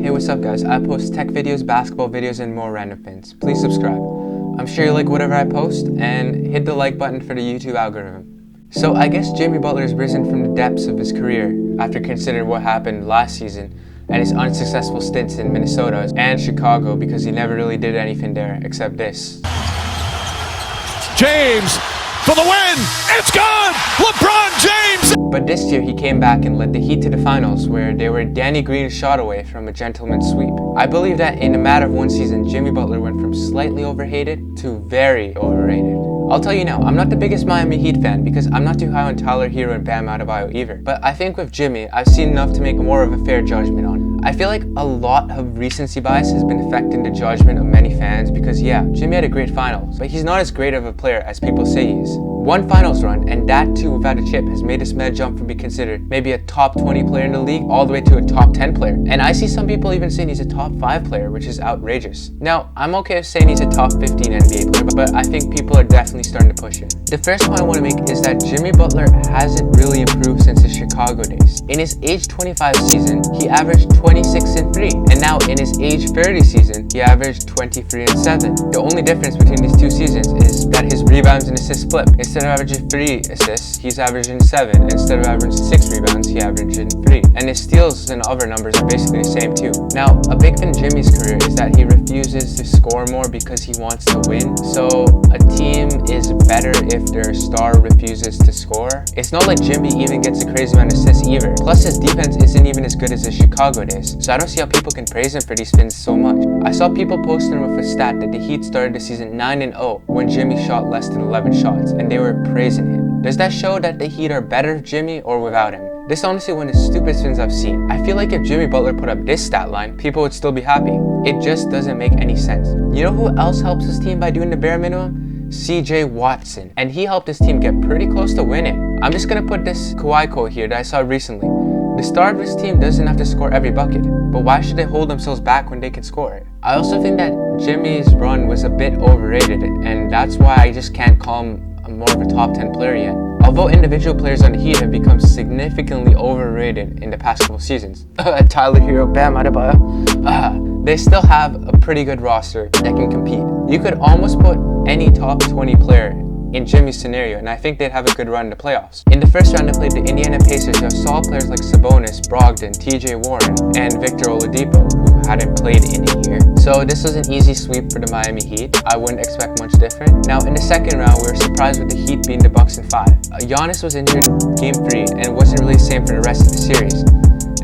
Hey, what's up guys? I post tech videos, basketball videos, and more random things. Please subscribe. I'm sure you like whatever I post, and hit the like button for the YouTube algorithm. So I guess Jimmy Butler has risen from the depths of his career after considering what happened last season and his unsuccessful stints in Minnesota and Chicago, because he never really did anything there except this. James for the win! It's gone! LeBron James! But this year he came back and led the Heat to the finals, where they were Danny Green's shot away from a gentleman's sweep. I believe that in a matter of one season, Jimmy Butler went from slightly overhated to very overrated. I'll tell you now, I'm not the biggest Miami Heat fan because I'm not too high on Tyler Hero and Bam Adebayo either. But I think with Jimmy, I've seen enough to make more of a fair judgment on him. I feel like a lot of recency bias has been affecting the judgment of many fans because yeah, Jimmy had a great finals, but he's not as great of a player as people say he is. One finals run, and that too without a chip, has made this man jump from being considered maybe a top 20 player in the league all the way to a top 10 player. And I see some people even saying he's a top 5 player, which is outrageous. Now, I'm okay with saying he's a top 15 NBA player, but I think people are definitely starting to push him. The first point I want to make is that Jimmy Butler hasn't really improved since his Chicago days. In his age 25 season, he averaged 26 and 3, and now in his age 30 season, he averaged 23 and 7. The only difference between these two seasons is that his rebounds and assists flip. Instead of averaging 3 assists, he's averaging 7. Instead of averaging 6 rebounds, he averaging 3. And his steals and other numbers are basically the same too. Now, a big thing in Jimmy's career is that he refuses to score more because he wants to win. So a team is better if their star refuses to score. It's not like Jimmy even gets a crazy amount of assists either. Plus, his defense isn't even as good as his Chicago days. So I don't see how people can praise him for these things so much. I saw people posting with a stat that the Heat started the season 9-0 when Jimmy shot less than 11 shots, and they were praising him. Does that show that the Heat are better with Jimmy or without him? This is honestly one of the stupidest things I've seen. I feel like if Jimmy Butler put up this stat line, people would still be happy. It just doesn't make any sense. You know who else helps his team by doing the bare minimum? CJ Watson. And he helped his team get pretty close to winning. I'm just gonna put this Kawhi quote here that I saw recently. The star of his team doesn't have to score every bucket, but why should they hold themselves back when they can score it? I also think that Jimmy's run was a bit overrated, and that's why I just can't call him more of a top 10 player yet. Although individual players on the Heat have become significantly overrated in the past couple seasons, Tyler Hero, Bam Adebayo, they still have a pretty good roster that can compete. You could almost put any top 20 player in Jimmy's scenario, and I think they'd have a good run in the playoffs. In the first round, they played the Indiana Pacers, who have solid players like Sabonis, Brogdon, TJ Warren, and Victor Oladipo, who hadn't played in a year. So this was an easy sweep for the Miami Heat. I wouldn't expect much different. Now, in the second round, we were surprised with the Heat beating the Bucks in 5. Giannis was injured in Game 3 and wasn't really the same for the rest of the series.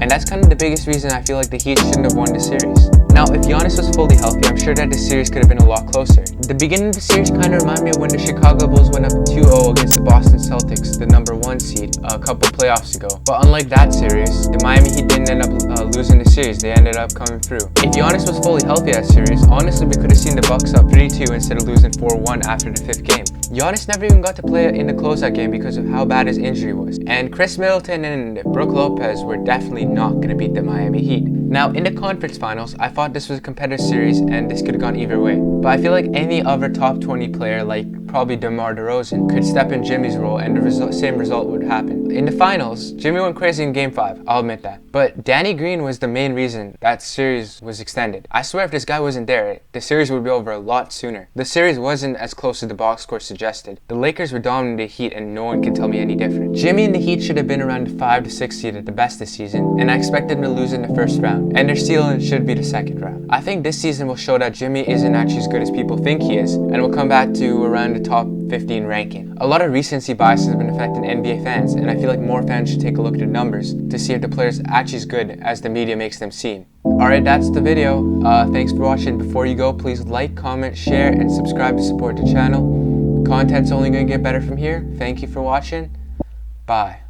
And that's kind of the biggest reason I feel like the Heat shouldn't have won the series. Now, if Giannis was fully healthy, I'm sure that the series could have been a lot closer. The beginning of the series kind of reminded me of when the Chicago Bulls went up 2-0 against the Boston Celtics, the number 1 seed, a couple playoffs ago. But unlike that series, the Miami Heat didn't end up losing the series. They ended up coming through. If Giannis was fully healthy that series, honestly, we could have seen the Bucks up 3-2 instead of losing 4-1 after the 5th game. Giannis never even got to play in the closeout game because of how bad his injury was. And Chris Middleton and Brook Lopez were definitely not going to beat the Miami Heat. Now, in the conference finals, I thought this was a competitive series and this could have gone either way. But I feel like any other top 20 player, like probably DeMar DeRozan, could step in Jimmy's role and the same result would happen. In the finals, Jimmy went crazy in Game 5, I'll admit that. But Danny Green was the main reason that series was extended. I swear if this guy wasn't there, the series would be over a lot sooner. The series wasn't as close as the box score suggested. The Lakers were dominating the Heat and no one can tell me any different. Jimmy and the Heat should have been around the 5 to 6 seed at the best this season, and I expected them to lose in the first round, and their ceiling should be the second round. I think this season will show that Jimmy isn't actually as good as people think he is, and will come back to around the top 15 ranking. A lot of recency bias has been affecting NBA fans, and I feel like more fans should take a look at the numbers to see if the players are actually as good as the media makes them seem. Alright, that's the video. Thanks for watching. Before you go, please like, comment, share, and subscribe to support the channel. Content's only going to get better from here. Thank you for watching. Bye.